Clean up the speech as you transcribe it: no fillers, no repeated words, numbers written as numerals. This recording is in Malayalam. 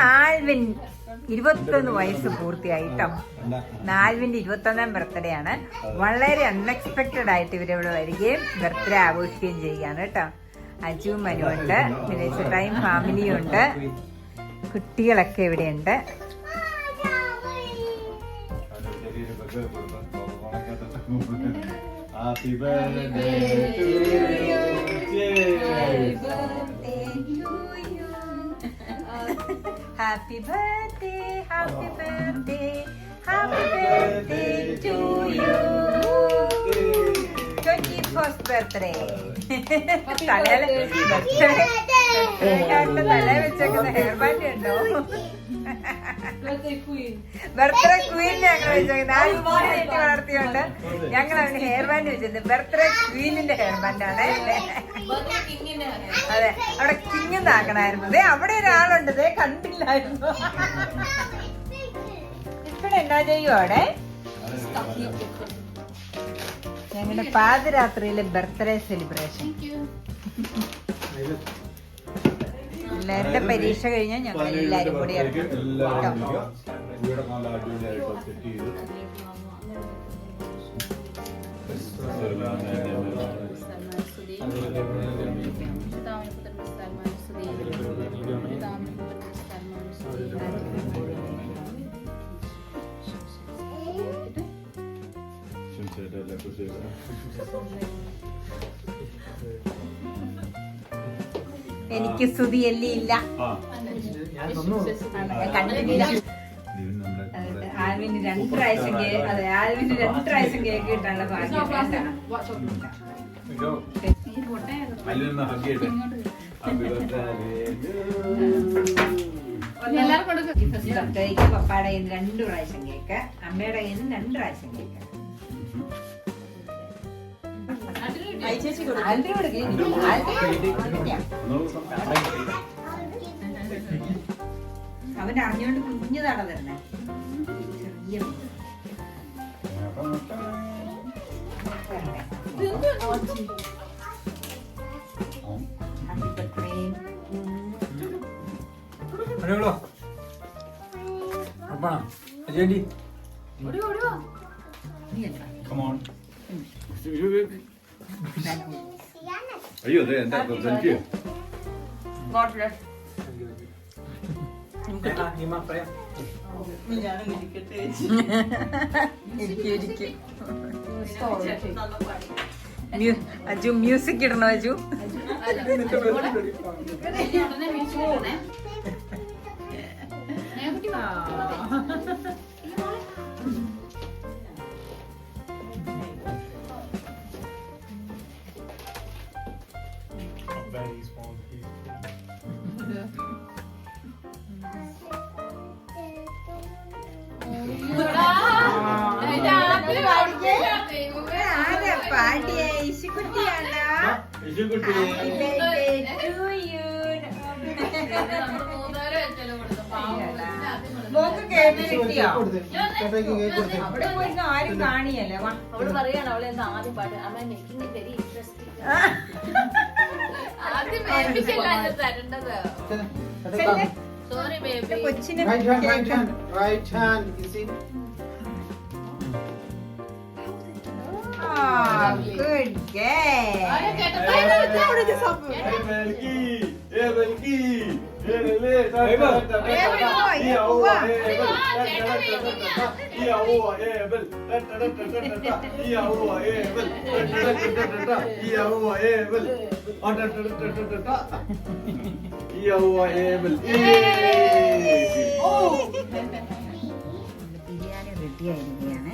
ആൽവിൻ 21 വയസ്സ് പൂർത്തിയായിട്ടോ. ആൽവിന്റെ 21ാം ബർത്ത്ഡേ ആണ്. വളരെ അൺഎക്സ്പെക്ടഡ് ആയിട്ട് ഇവരിവിടെ വരികയും ബർത്ത്ഡേ ആഘോഷിക്കുകയും ചെയ്യുകയാണ് കേട്ടോ. അജു മനുണ്ട്, പിന്നെ ടൈം ഫാമിലിയും ഉണ്ട്, കുട്ടികളൊക്കെ ഇവിടെയുണ്ട്. Happy birthday to you. Happy birthday, happy birthday, happy birthday to you. 21st birthday. തലയിൽ വെച്ചേക്കുന്ന ഹെയർ ബാൻഡ് ഉണ്ടോ? ബർത്ത്ഡേ ക്വീൻ ഞങ്ങൾ വെച്ചേക്കുന്നത്. കെട്ടി വളർത്തിയോണ്ട് ഞങ്ങൾ അവന് ഹെയർ ബാൻഡ് വെച്ചത് ബർത്ത്ഡേ ക്വീനിന്റെ ഹെയർ ബാൻഡാണ്. അതെ, അവിടെ കിങ് താക്കണായിരുന്നു. അവിടെ ഒരാളുണ്ട്, കണ്ടില്ലായിരുന്നു. ഇവിടെ എന്നാ ചെയ്യും അവിടെ? ഞങ്ങളുടെ പാതിരാത്രിയിലെ ബർത്ത്ഡേ സെലിബ്രേഷൻ. എല്ലാവരുടെ പരീക്ഷ കഴിഞ്ഞാൽ ഞങ്ങൾ എല്ലാരും കൂടി എനിക്ക് സ്തുതിയല്ലേ ഇല്ല, കണ്ടിട്ടില്ല. ആൽവിന് 2 പ്രാവശ്യം അതെ, ആൽവിന് 2 പ്രാവശ്യം കേക്ക് കിട്ടാനുള്ള ഭാഗ്യം. പപ്പായുടെ കയ്യിൽ 2 പ്രാവശ്യം കേക്ക്, അമ്മയുടെ കയ്യിൽ 2 പ്രാവശ്യം കേക്ക്. അവൻ അറിഞ്ഞോണ്ട് കുഞ്ഞതാണ് തരണേ. അയ്യോ അതെ, എന്താ എനിക്ക് അജു മ്യൂസിക് ഇടണോ? അജു അവിടെ പോയി ആരും കാണിയല്ലേ. അവള് പറയാണ്, അവളെ എന്താ ആദ്യം പാട്ട് അമ്മ making very interesting. Sorry baby. കൊച്ചിനെ Right hand, is it? good girl. Biryani ready ആയിരിക്കുകയാണ്.